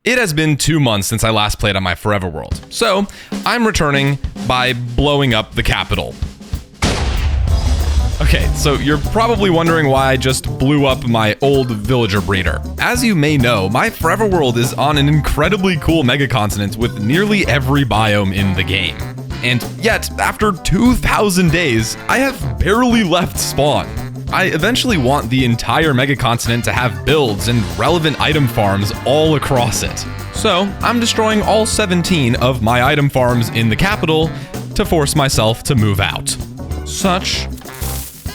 It has been 2 months since I last played on my Forever World, so I'm returning by blowing up the capital. Okay, so you're probably wondering why I just blew up my old villager breeder. As you may know, my Forever World is on an incredibly cool megacontinent with nearly every biome in the game. And yet, after 2,000 days, I have barely left spawn. I eventually want the entire megacontinent to have builds and relevant item farms all across it. So, I'm destroying all 17 of my item farms in the capital to force myself to move out. Such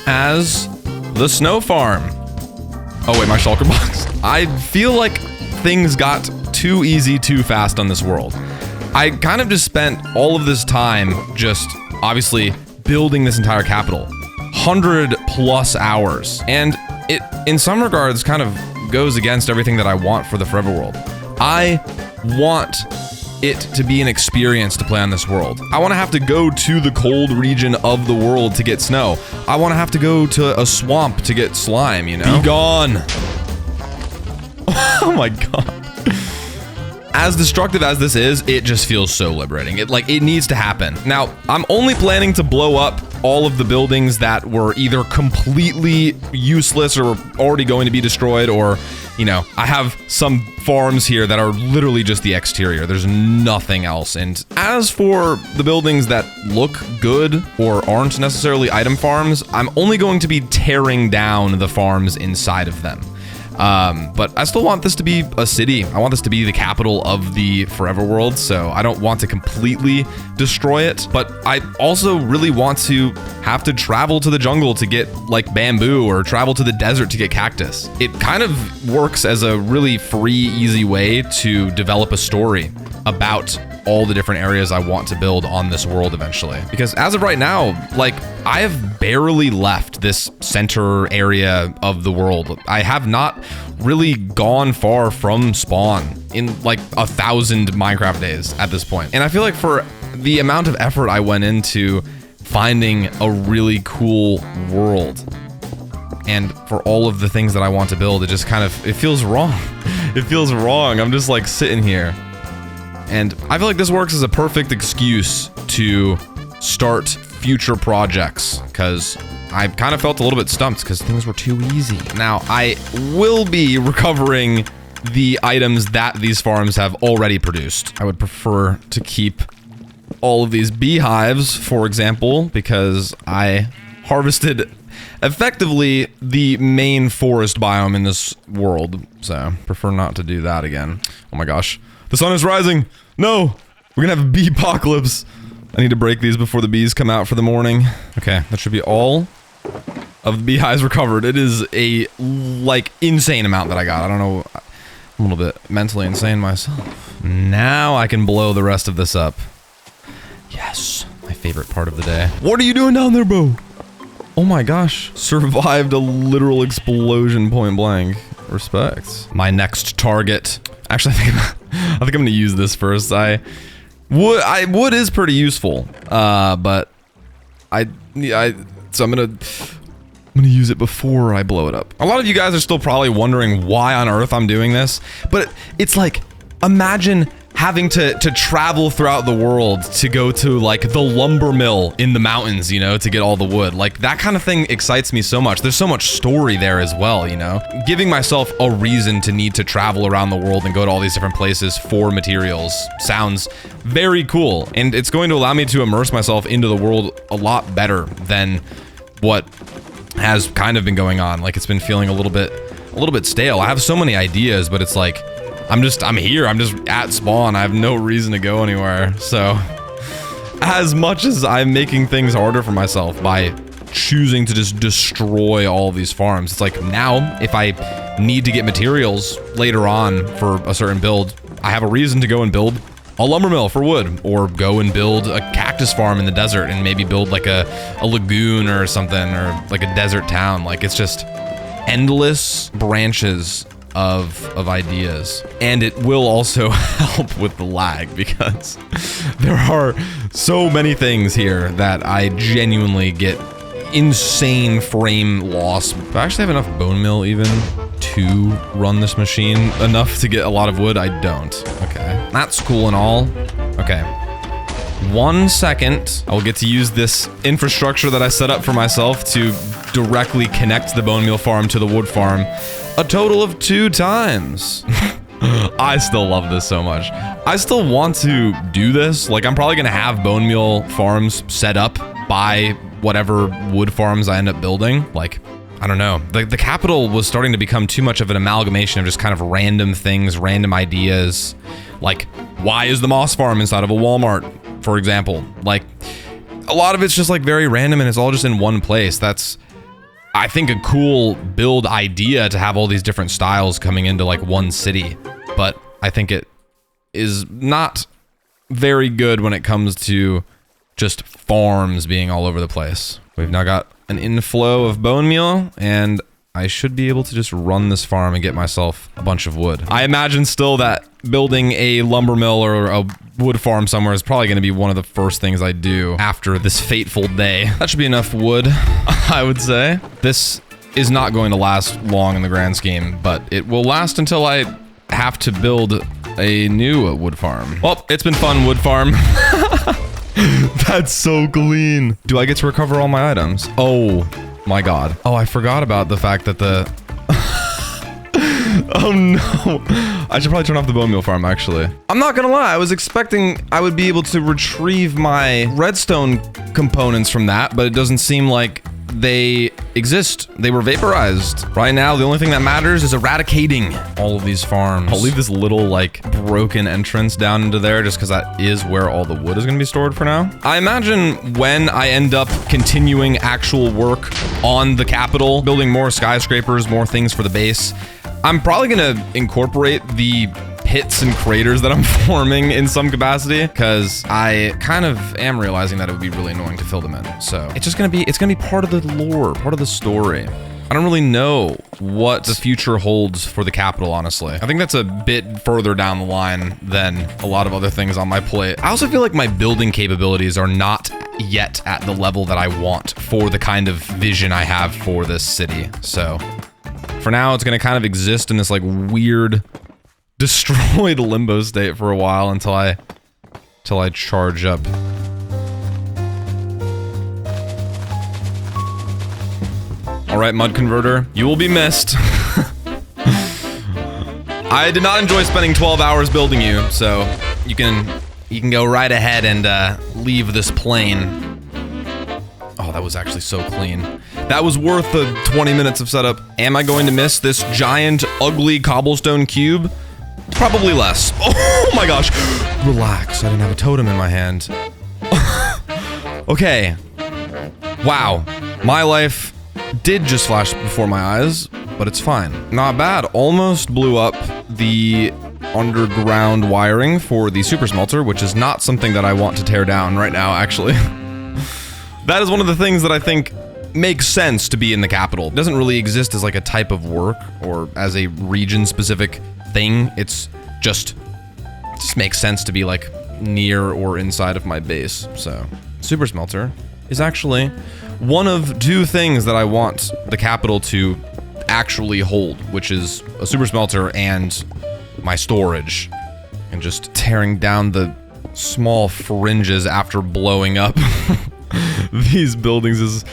as the snow farm. Oh wait, my shulker box. I feel like things got too easy too fast on this world. I kind of just spent all of this time just obviously building this entire capital. 100+ hours. And it, in some regards, kind of goes against everything that I want for the Forever World. I want it to be an experience to play on this world. I want to have to go to the cold region of the world to get snow. I want to have to go to a swamp to get slime, you know? Be gone. Oh my god. As destructive as this is, it just feels so liberating. It needs to happen. Now, I'm only planning to blow up all of the buildings that were either completely useless or already going to be destroyed, or, you know, I have some farms here that are literally just the exterior. There's nothing else. And as for the buildings that look good or aren't necessarily item farms, I'm only going to be tearing down the farms inside of them. But I still want this to be a city. I want this to be the capital of the Forever World, so I don't want to completely destroy it, but I also really want to have to travel to the jungle to get, like, bamboo, or travel to the desert to get cactus. It kind of works as a really free, easy way to develop a story about all the different areas I want to build on this world eventually. Because as of right now, like, I have barely left this center area of the world. I have not really gone far from spawn in like 1,000 Minecraft days at this point. And I feel like for the amount of effort I went into finding a really cool world, and for all of the things that I want to build, it just kind of, it feels wrong. It feels wrong. I'm just like sitting here. And I feel like this works as a perfect excuse to start future projects, because I kind of felt a little bit stumped because things were too easy. Now, I will be recovering the items that these farms have already produced. I would prefer to keep all of these beehives, for example, because I harvested effectively the main forest biome in this world, so prefer not to do that again. Oh my gosh. The sun is rising! No! We're gonna have a bee apocalypse! I need to break these before the bees come out for the morning. Okay, that should be all of the beehives recovered. It is a, like, insane amount that I got. I don't know, I'm a little bit mentally insane myself. Now I can blow the rest of this up. Yes, my favorite part of the day. What are you doing down there, Bo? Oh my gosh, survived a literal explosion point blank. Respect. My next target. Actually, I think I'm gonna use this first. Wood is pretty useful, but so I'm gonna use it before I blow it up. A lot of you guys are still probably wondering why on earth I'm doing this, but it's like, imagine having to travel throughout the world to go to, like, the lumber mill in the mountains, you know, to get all the wood. Like, that kind of thing excites me so much. There's so much story there as well, you know? Giving myself a reason to need to travel around the world and go to all these different places for materials sounds very cool. And it's going to allow me to immerse myself into the world a lot better than what has kind of been going on. Like, it's been feeling a little bit stale. I have so many ideas, but it's like, I'm here, I'm just at spawn, I have no reason to go anywhere. So, as much as I'm making things harder for myself by choosing to just destroy all of these farms, it's like, now, if I need to get materials later on for a certain build, I have a reason to go and build a lumber mill for wood, or go and build a cactus farm in the desert and maybe build like a lagoon or something, or like a desert town. Like, it's just endless branches of ideas. And it will also help with the lag, because there are so many things here that I genuinely get insane frame loss. Do I actually have enough bone meal even to run this machine enough to get a lot of wood? I don't. Okay. That's cool and all. Okay. 1 second. I will get to use this infrastructure that I set up for myself to directly connect the bone meal farm to the wood farm a total of 2 times. I still love this so much. I still want to do this. Like, I'm probably gonna have bone meal farms set up by whatever wood farms I end up building. Like, I don't know. The capital was starting to become too much of an amalgamation of just kind of random things, random ideas. Like, why is the moss farm inside of a Walmart, for example? Like, a lot of it's just like very random and it's all just in one place. That's, I think, a cool build idea to have all these different styles coming into like one city. But I think it is not very good when it comes to just farms being all over the place. We've now got an inflow of bone meal, and I should be able to just run this farm and get myself a bunch of wood. I imagine still that building a lumber mill or a wood farm somewhere is probably going to be one of the first things I do after this fateful day. That should be enough wood, I would say. This is not going to last long in the grand scheme, but it will last until I have to build a new wood farm. Well, it's been fun, wood farm. That's so clean. Do I get to recover all my items? Oh my god. Oh, I forgot about the fact that the... Oh no. I should probably turn off the bone meal farm, actually. I'm not gonna lie, I was expecting I would be able to retrieve my redstone components from that, but it doesn't seem like they exist. They were vaporized. Right now, the only thing that matters is eradicating all of these farms. I'll leave this little, like, broken entrance down into there just because that is where all the wood is going to be stored for now. I imagine when I end up continuing actual work on the capital, building more skyscrapers, more things for the base, I'm probably going to incorporate the pits and craters that I'm forming in some capacity, because I kind of am realizing that it would be really annoying to fill them in. So it's just gonna be, it's gonna be part of the lore, part of the story. I don't really know what the future holds for the capital, honestly. I think that's a bit further down the line than a lot of other things on my plate. I also feel like my building capabilities are not yet at the level that I want for the kind of vision I have for this city. So for now, it's gonna kind of exist in this like weird, destroyed limbo state for a while until I charge up. All right, mud converter, you will be missed. I did not enjoy spending 12 hours building you, so you can go right ahead and leave this plane. Oh, that was actually so clean. That was worth the 20 minutes of setup. Am I going to miss this giant, ugly cobblestone cube? Probably less. Oh my gosh. Relax, I didn't have a totem in my hand. Okay. Wow. My life did just flash before my eyes, but it's fine. Not bad. Almost blew up the underground wiring for the super smelter, which is not something that I want to tear down right now, actually. That is one of the things that I think makes sense to be in the capital. It doesn't really exist as like a type of work or as a region-specific thing. It just makes sense to be like near or inside of my base. So super smelter is actually one of 2 things that I want the capital to actually hold, which is a super smelter and my storage, and just tearing down the small fringes after blowing up these buildings is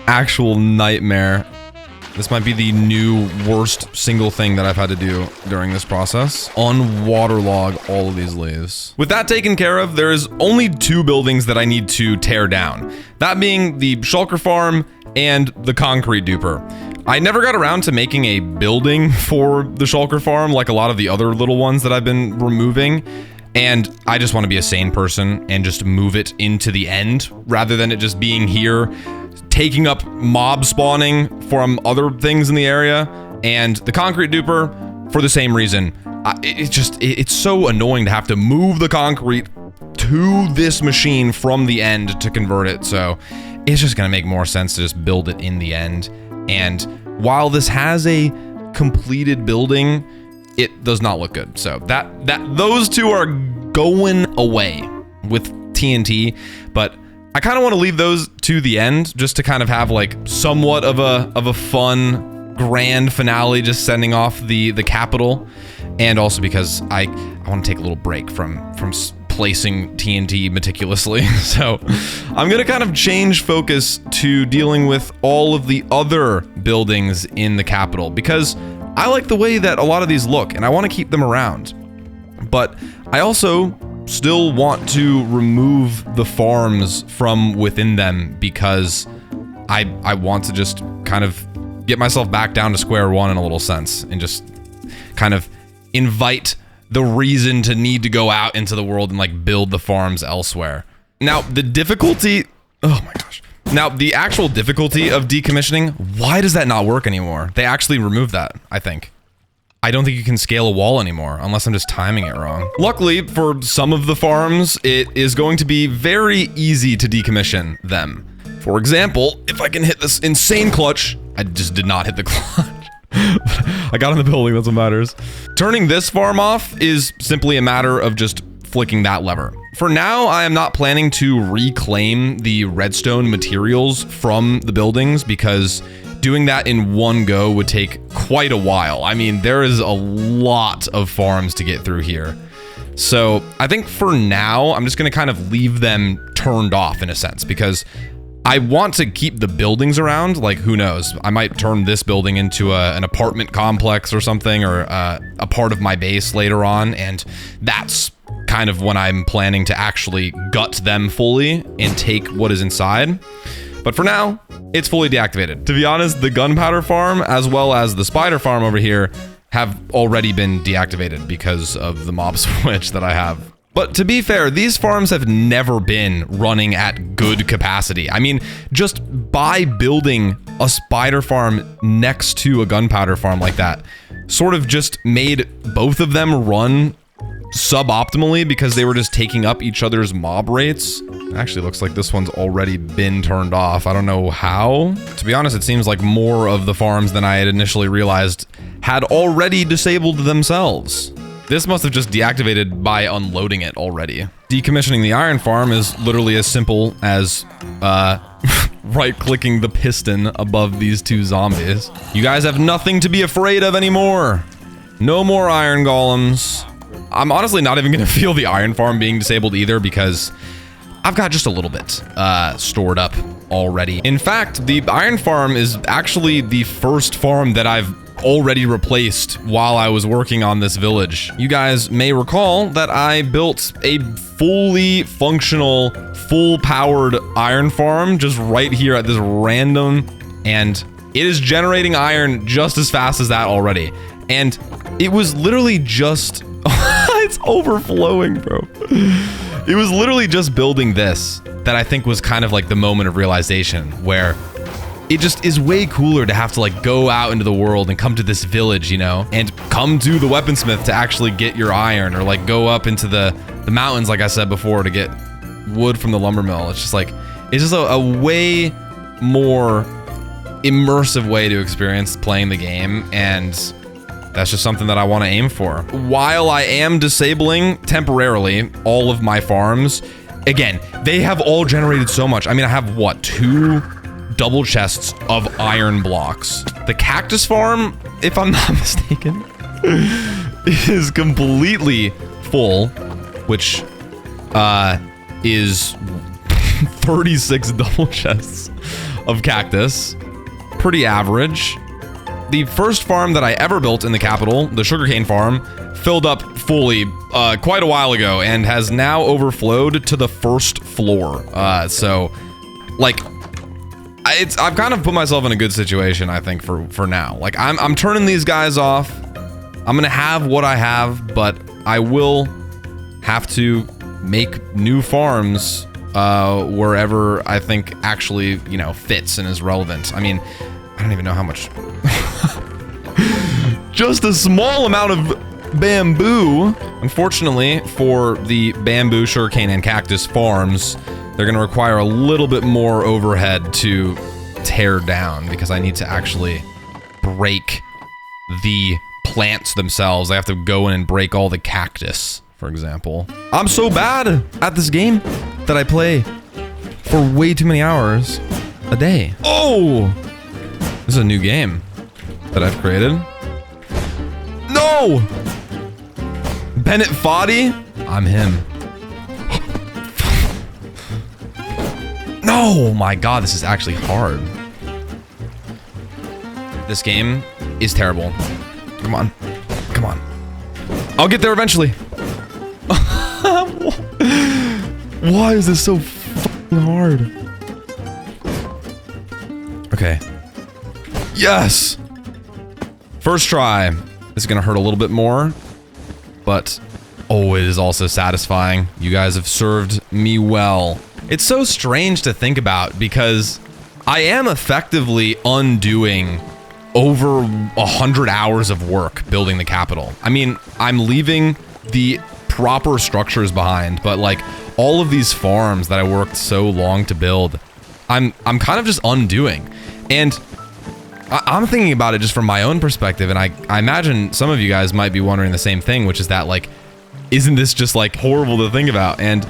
actual nightmare. This might be the new worst single thing that I've had to do during this process. Unwaterlog all of these leaves. With that taken care of, there's only 2 buildings that I need to tear down. That being the shulker farm and the concrete duper. I never got around to making a building for the shulker farm like a lot of the other little ones that I've been removing. And I just want to be a sane person and just move it into the end rather than it just being here, taking up mob spawning from other things in the area. And the concrete duper for the same reason. It's so annoying to have to move the concrete to this machine from the end to convert it. So it's just gonna make more sense to just build it in the end. And while this has a completed building, it does not look good. So those 2 are going away with TNT, but I kind of want to leave those to the end just to kind of have like somewhat of a fun grand finale, just sending off the capital, and also because I want to take a little break from placing TNT meticulously. So I'm gonna kind of change focus to dealing with all of the other buildings in the capital, because I like the way that a lot of these look and I want to keep them around. But I also still want to remove the farms from within them, because I want to just kind of get myself back down to square one in a little sense, and just kind of invite the reason to need to go out into the world and like build the farms elsewhere. Now, the difficulty, oh my gosh. Now, the actual difficulty of decommissioning, why does that not work anymore? They actually removed that, I think. I don't think you can scale a wall anymore, unless I'm just timing it wrong. Luckily, for some of the farms, it is going to be very easy to decommission them. For example, if I can hit this insane clutch, I just did not hit the clutch. I got in the building, that's what matters. Turning this farm off is simply a matter of just flicking that lever. For now, I am not planning to reclaim the redstone materials from the buildings, because doing that in one go would take quite a while. I mean, there is a lot of farms to get through here. So I think for now, I'm just gonna kind of leave them turned off in a sense, because I want to keep the buildings around. Like, who knows? I might turn this building into an apartment complex or something, or a part of my base later on, and that's kind of when I'm planning to actually gut them fully and take what is inside. But for now, it's fully deactivated. To be honest, the gunpowder farm, as well as the spider farm over here, have already been deactivated because of the mob switch that I have. But to be fair, these farms have never been running at good capacity. I mean, just by building a spider farm next to a gunpowder farm like that, sort of just made both of them run suboptimally, because they were just taking up each other's mob rates. It actually looks like this one's already been turned off. I don't know how. To be honest, it seems like more of the farms than I had initially realized had already disabled themselves. This must have just deactivated by unloading it already. Decommissioning the iron farm is literally as simple as right-clicking the piston above these two zombies. You guys have nothing to be afraid of anymore. No more iron golems. I'm honestly not even gonna feel the iron farm being disabled either, because I've got just a little bit stored up already. In fact, the iron farm is actually the first farm that I've already replaced while I was working on this village. You guys may recall that I built a fully functional, full-powered iron farm just right here at this random, and it is generating iron just as fast as that already. And it was literally just... it's overflowing, bro. It was literally just building this that I think was kind of like the moment of realization, where it just is way cooler to have to like go out into the world and come to this village, you know, and come to the weaponsmith to actually get your iron, or like go up into the mountains, like I said before, to get wood from the lumber mill. It's just like, it's just a way more immersive way to experience playing the game, and that's just something that I want to aim for. While I am disabling temporarily all of my farms, again, they have all generated so much. I mean, I have what, 2 double chests of iron blocks. The cactus farm, if I'm not mistaken, is completely full, which is 36 double chests of cactus. Pretty average. The first farm that I ever built in the capital, the sugarcane farm, filled up fully quite a while ago and has now overflowed to the first floor. So, like, I've kind of put myself in a good situation, I think, for now. Like, I'm turning these guys off. I'm gonna have what I have, but I will have to make new farms wherever I think actually, you know, fits and is relevant. I mean, I don't even know how much. Just a small amount of bamboo. Unfortunately, for the bamboo, sugarcane, and cactus farms, they're gonna require a little bit more overhead to tear down, because I need to actually break the plants themselves. I have to go in and break all the cactus, for example. I'm so bad at this game that I play for way too many hours a day. Oh! This is a new game. that I've created. No! Bennett Foddy? I'm him. No, my God, this is actually hard. This game is terrible. Come on. Come on. I'll get there eventually. Why is this so fucking hard? Okay. Yes! First try. This is gonna hurt a little bit more, but oh, it is also satisfying. You guys have served me well. It's so strange to think about because I am effectively undoing over 100 hours of work building the capital. I mean, I'm leaving the proper structures behind, but like all of these farms that I worked so long to build, I'm kind of just undoing. And I'm thinking about it just from my own perspective, and I imagine some of you guys might be wondering the same thing, which is that like, isn't this just like horrible to think about? And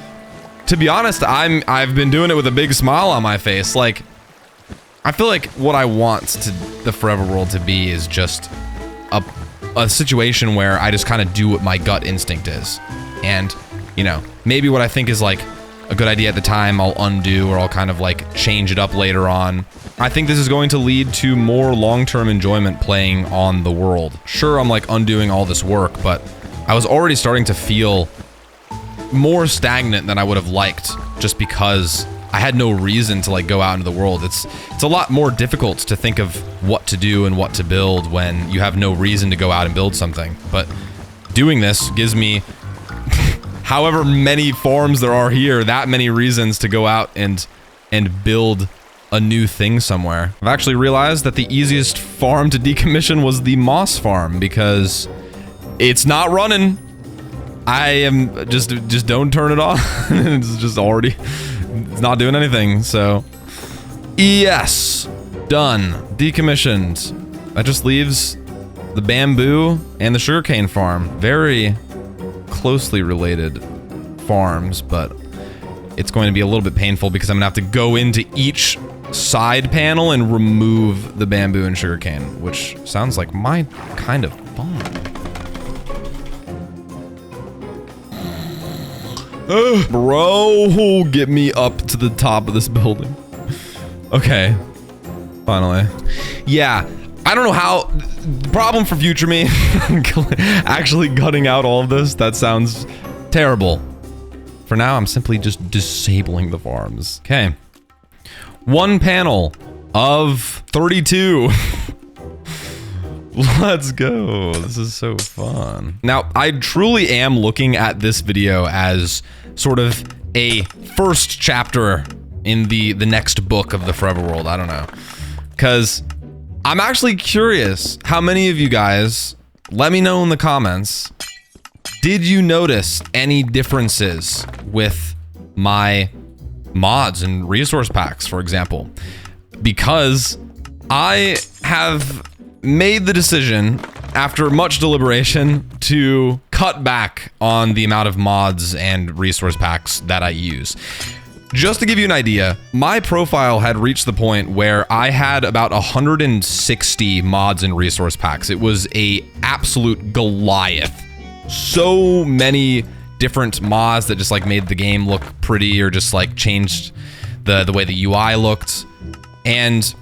to be honest, I've been doing it with a big smile on my face. Like, I feel like what I want the Forever World to be is just a situation where I just kind of do what my gut instinct is. And, you know, maybe what I think is like a good idea at the time, I'll undo, or I'll kind of like change it up later on. I think this is going to lead to more long-term enjoyment playing on the world. Sure, I'm like undoing all this work, but I was already starting to feel more stagnant than I would have liked, just because I had no reason to like go out into the world. It's a lot more difficult to think of what to do and what to build when you have no reason to go out and build something. But doing this gives me however many farms there are here, that many reasons to go out and build a new thing somewhere. I've actually realized that the easiest farm to decommission was the moss farm because it's not running. I am just don't turn it on. It's just already, it's not doing anything. So yes, done, decommissioned. That just leaves the bamboo and the sugarcane farm. Very closely related farms, but it's going to be a little bit painful because I'm gonna have to go into each side panel and remove the bamboo and sugarcane, which sounds like my kind of fun. Bro, get me up to the top of this building. Okay, finally. Yeah, I don't know how. Problem for future me, actually gutting out all of this, that sounds terrible. For now, I'm simply just disabling the farms. Okay. One panel of 32. Let's go. This is so fun. Now, I truly am looking at this video as sort of a first chapter in the next book of the Forever World. I don't know. Because I'm actually curious how many of you guys, let me know in the comments, did you notice any differences with my mods and resource packs, for example? Because I have made the decision, after much deliberation, to cut back on the amount of mods and resource packs that I use. Just to give you an idea, my profile had reached the point where I had about 160 mods and resource packs. It was a absolute Goliath. So many different mods that just like made the game look pretty, or just like changed the way the UI looked. And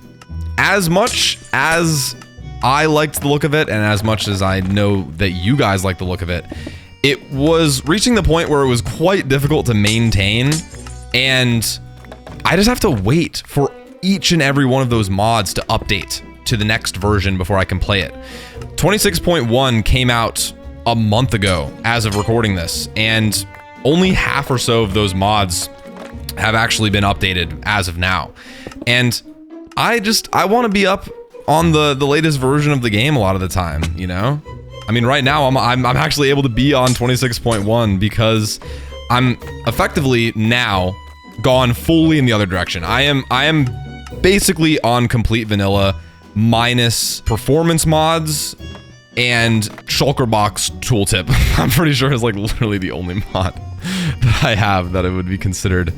as much as I liked the look of it, and as much as I know that you guys like the look of it, it was reaching the point where it was quite difficult to maintain, and I just have to wait for each and every one of those mods to update to the next version before I can play it. 26.1 came out a month ago as of recording this, and only half or so of those mods have actually been updated as of now. And I want to be up on the latest version of the game a lot of the time, you know? I mean, right now I'm actually able to be on 26.1 because I'm effectively now gone fully in the other direction. I am basically on complete vanilla minus performance mods and shulker box tooltip. I'm pretty sure it's like literally the only mod that I have that it would be considered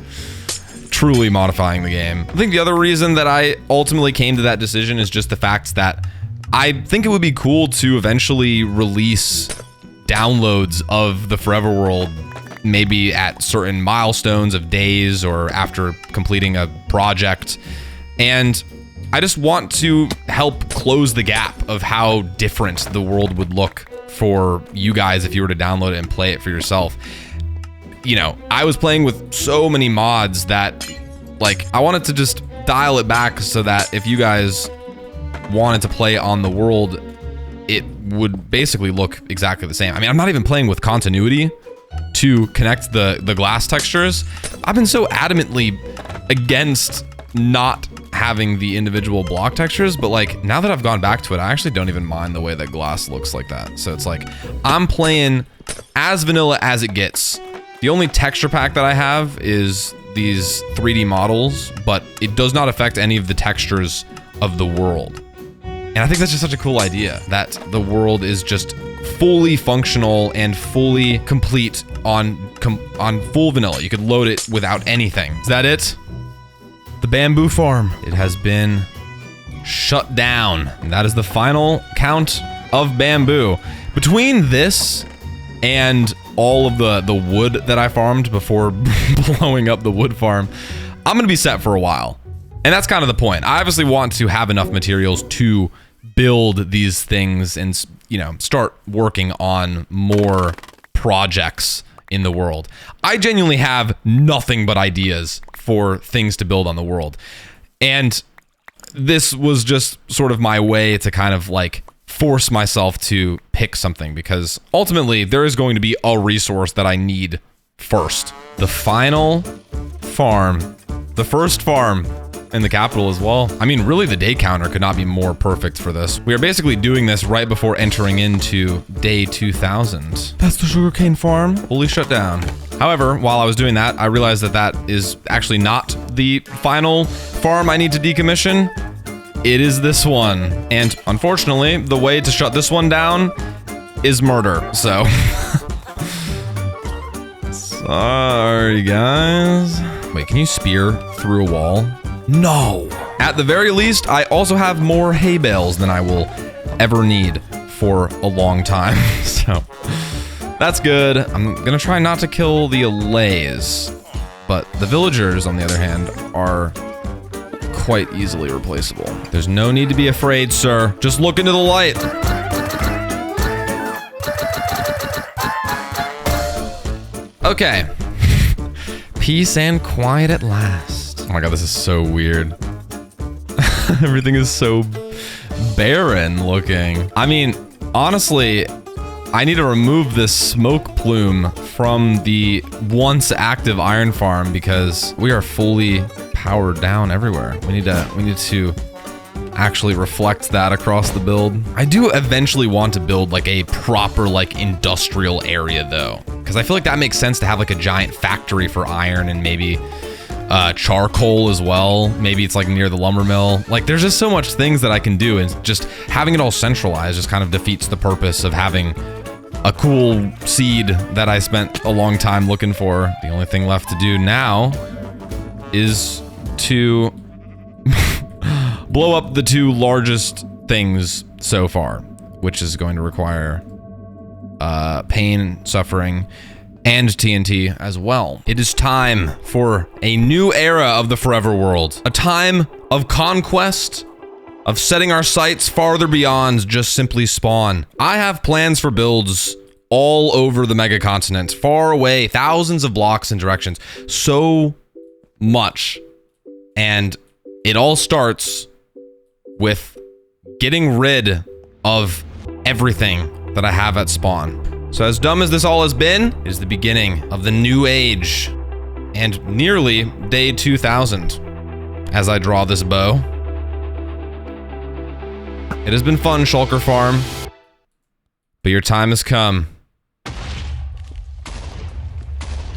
truly modifying the game. I think the other reason that I ultimately came to that decision is just the fact that I think it would be cool to eventually release downloads of the Forever World, maybe at certain milestones of days or after completing a project. And I just want to help close the gap of how different the world would look for you guys if you were to download it and play it for yourself. You know, I was playing with so many mods that, like, I wanted to just dial it back so that if you guys wanted to play on the world, it would basically look exactly the same. I mean, I'm not even playing with continuity to connect the glass textures. I've been so adamantly against not having the individual block textures, but like now that I've gone back to it, I actually don't even mind the way that glass looks like that. So it's like I'm playing as vanilla as it gets. The only texture pack that I have is these 3D models, but it does not affect any of the textures of the world. And I think that's just such a cool idea, that the world is just fully functional and fully complete on full vanilla. You could load it without anything. Is that it? The bamboo farm. It has been shut down. And that is the final count of bamboo. Between this and all of the wood that I farmed before blowing up the wood farm, I'm gonna be set for a while. And that's kind of the point. I obviously want to have enough materials to build these things and, you know, start working on more projects in the world. I genuinely have nothing but ideas for things to build on the world. And this was just sort of my way to kind of like force myself to pick something, because ultimately there is going to be a resource that I need first. The final farm, the first farm in the capital as well. I mean, really the day counter could not be more perfect for this. We are basically doing this right before entering into day 2000. That's the sugarcane farm, fully shut down. However, while I was doing that, I realized that that is actually not the final farm I need to decommission. It is this one. And unfortunately, the way to shut this one down is murder, so. Sorry, guys. Wait, can you spear through a wall? No. At the very least, I also have more hay bales than I will ever need for a long time, so that's good. I'm gonna try not to kill the allays, but the villagers, on the other hand, are quite easily replaceable. There's no need to be afraid, sir. Just look into the light. Okay. Peace and quiet at last. Oh my god, this is so weird. Everything is so barren looking. I mean, honestly, I need to remove this smoke plume from the once active iron farm because we are fully powered down everywhere. We need to actually reflect that across the build. I do eventually want to build like a proper like industrial area though, because I feel like that makes sense to have like a giant factory for iron and maybe charcoal as well. Maybe it's like near the lumber mill. Like there's just so much things that I can do, and just having it all centralized just kind of defeats the purpose of having a cool seed that I spent a long time looking for. The only thing left to do now is to blow up the two largest things so far, which is going to require pain, suffering, and TNT as well. It is time for a new era of the Forever World. A time of conquest, of setting our sights farther beyond just simply spawn. I have plans for builds all over the mega continent, far away, thousands of blocks and directions. So much. And it all starts with getting rid of everything that I have at spawn. So as dumb as this all has been, it is the beginning of the new age and nearly day 2000 as I draw this bow. It has been fun, Shulker Farm, but your time has come.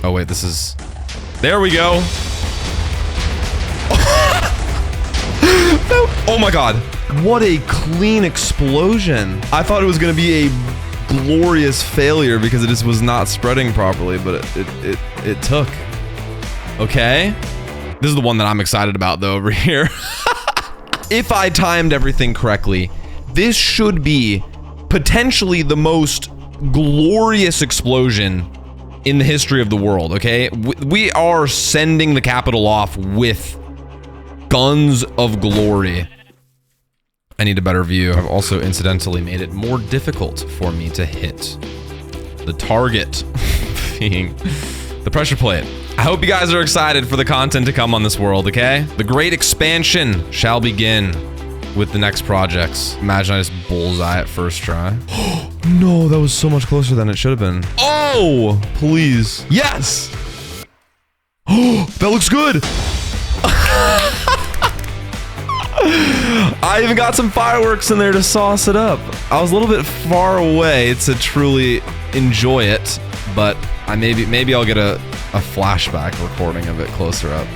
Oh wait, this is... There we go. Oh my god. What a clean explosion. I thought it was gonna be a glorious failure because it just was not spreading properly, but it took. Okay. This is the one that I'm excited about though over here. If I timed everything correctly, this should be potentially the most glorious explosion in the history of the world, okay? We are sending the capital off with guns of glory. I need a better view. I've also incidentally made it more difficult for me to hit the target being the pressure plate. I hope you guys are excited for the content to come on this world, okay? The great expansion shall begin with the next projects. Imagine I just bullseye at first try. No, that was so much closer than it should have been. Oh, please. Yes. Oh, that looks good. I even got some fireworks in there to sauce it up. I was a little bit far away to truly enjoy it, but maybe I'll get a flashback recording of it closer up.